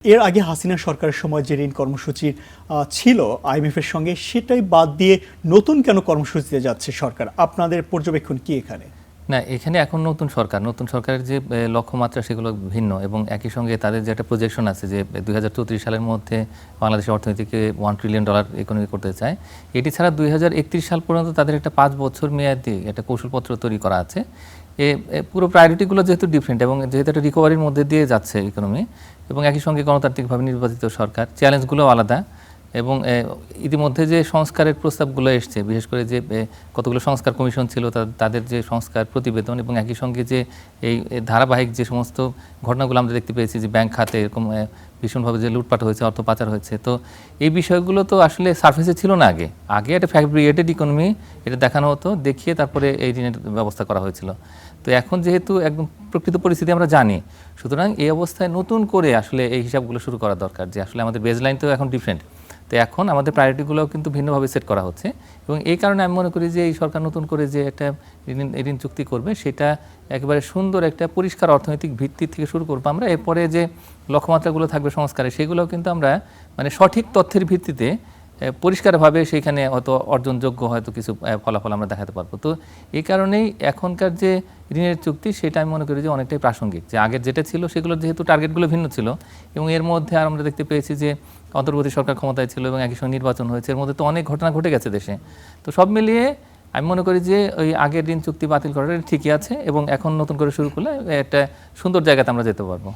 এর আগে হাসিনা সরকারের সময় যে ঋণ কর্মসূচি ছিল আইএমএফের সঙ্গে, সেটাই বাদ দিয়ে নতুন কেন কর্মসূচিতে যাচ্ছে সরকার? আপনাদের পর্যবেক্ষণ কি এখানে? না, এখানে এখন নতুন সরকারের যে লক্ষ্যমাত্রা সেগুলো ভিন্ন এবং একই সঙ্গে তাদের যে একটা প্রজেকশন আছে যে 2034 সালের মধ্যে বাংলাদেশের অর্থনীতিকে $1 ট্রিলিয়ন ইকোনমি করতে চায়। এটি ছাড়া 2031 সাল পর্যন্ত তাদের একটা 5 বছর মেয়াদি একটা কৌশলপত্র তৈরি করা আছে। পুরো প্রায়োরিটিগুলো যেহেতু ডিফারেন্ট এবং যেহেতু একটা রিকভারির মধ্যে দিয়ে যাচ্ছে ইকোনমি এবং একই সঙ্গে গণতান্ত্রিকভাবে নির্বাচিত সরকার, চ্যালেঞ্জগুলো আলাদা এবং ইতিমধ্যে যে সংস্কারের প্রস্তাবগুলো এসছে, বিশেষ করে যে কতগুলো সংস্কার কমিশন ছিল তাদের যে সংস্কার প্রতিবেদন এবং একই সঙ্গে যে এই ধারাবাহিক যে সমস্ত ঘটনাগুলো আমরা দেখতে পেয়েছি যে ব্যাংক খাতে এরকম ভীষণভাবে যে লুটপাট হয়েছে, অর্থ পাচার হয়েছে, তো এই বিষয়গুলো তো আসলে সারফেসে ছিল না। আগে একটা ফ্যাব্রিকেটেড ইকোনমি এটা দেখানো হতো, দেখিয়ে তারপরে এই ঋণের ব্যবস্থা করা হয়েছিল। তো এখন যেহেতু একদম প্রকৃত পরিস্থিতি আমরা জানি, সুতরাং এই অবস্থায় নতুন করে আসলে এই হিসাবগুলো শুরু করা দরকার যে আসলে আমাদের বেজলাইন তো এখন ডিফারেন্ট। তো এখন আমাদের প্রায়োরিটিগুলোও কিন্তু ভিন্নভাবে সেট করা হচ্ছে এবং এই কারণে আমি মনে করি যে এই সরকার নতুন করে যে একটা ঋণ চুক্তি করবে সেটা একেবারে সুন্দর একটা পরিষ্কার অর্থনৈতিক ভিত্তি থেকে শুরু করবো আমরা। এরপরে যে লক্ষ্যমাত্রাগুলো থাকবে সংস্কারে, সেগুলোও কিন্তু আমরা মানে সঠিক তথ্যের ভিত্তিতে পরিষ্কারভাবে সেইখানে হয়তো অর্জনযোগ্য হয়তো কিছু ফলাফল আমরা দেখাতে পারবো। তো এই কারণেই এখনকার যে ঋণের চুক্তি সেটা আমি মনে করি যে অনেকটাই প্রাসঙ্গিক। যে আগের যেটা ছিল সেগুলোর যেহেতু টার্গেটগুলো ভিন্ন ছিল এবং এর মধ্যে আর আমরা দেখতে পেয়েছি যে অন্তর্বর্তী সরকার ক্ষমতায় ছিল এবং একই সঙ্গে নির্বাচন হয়েছে, এর মধ্যে তো অনেক ঘটনা ঘটে গেছে দেশে। তো সব মিলিয়ে আমি মনে করি যে ওই আগের ঋণ চুক্তি বাতিল করাটা ঠিকই আছে এবং এখন নতুন করে শুরু করলে একটা সুন্দর জায়গাতে আমরা যেতে পারবো।